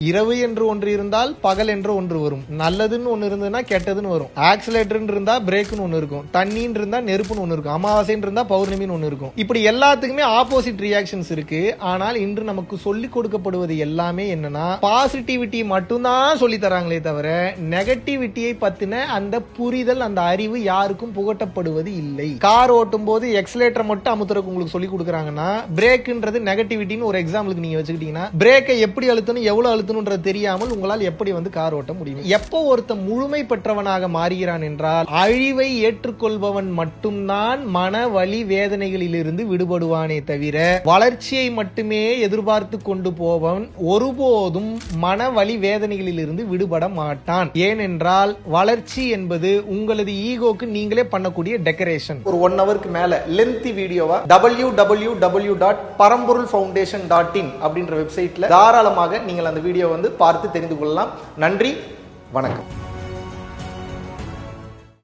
இரவு என்று ஒன்று இருந்தால் பகல் என்று ஒன்று வரும். நல்லதுன்னு ஒன்று இருந்ததுன்னா கெட்டதுன்னு வரும். ஆக்சிலேட்டர் இருந்தா பிரேக்னு ஒன்று இருக்கும், தண்ணின்னு இருந்தா நெருப்புன்னு ஒன்று இருக்கும், அமாவாசைன்னு இருந்தா பௌர்ணமின்னு ஒன்று இருக்கும். இப்படி எல்லாத்துக்குமே ஆப்போசிட் ரியாக்ஷன்ஸ் இருக்கு. ஆனால் இன்று நமக்கு சொல்லிக் கொடுக்கப்படுவது எல்லாமே என்னன்னா பாசிட்டிவிட்டி மட்டும்தான் சொல்லி தராங்களே தவிர நெகட்டிவிட்டியை பத்தின அந்த புரிதல், அந்த அறிவு யாருக்கும் புகட்டப்படுவது இல்லை. கார் ஓட்டும் போது எக்ஸலேட்டர் மட்டும் அமுத்துறதுக்கு உங்களுக்கு சொல்லி கொடுக்குறாங்கன்னா பிரேக்ன்றது நெகட்டிவிட்டின்னு ஒரு எக்ஸாம்பிளுக்கு நீங்க வச்சுக்கிட்டீங்கன்னா பிரேக்கை எப்படி அழுத்தணும் எவ்வளவு அழுத்தணும்ன்றது தெரியாமல் உங்களால் எப்படி கார் ஓட்ட முடியும்? எப்போ ஒருத்தன் முழுமை பெற்றவனாக மாறுகிறான் என்றால் அழிவை ஏற்றுக்கொள்பவன் மட்டும்தான் மன வலி வேதனைகளில் இருந்து விடுபடுவானே தவிர வளர்ச்சியை மட்டுமே எதிர்பார்த்து கொண்டு போவன் ஒருபோதும் மன வலி வேதனைகளில் இருந்து விடுபட மாட்டான். ஏனென்றால் வளர்ச்சி என்பது உங்களது ஈகோக்கு நீங்களே பண்ணக்கூடிய டெக்கரேஷன். ஒரு 1 ஹவருக்கு மேல லென்த்தி வீடியோவா www.paramporulfoundation.in அப்படின்ற வெப்சைட்ல தாராளமாக நீங்கள் அந்த வீடியோ பார்த்து தெரிந்து கொள்ளலாம். நன்றி, வணக்கம்.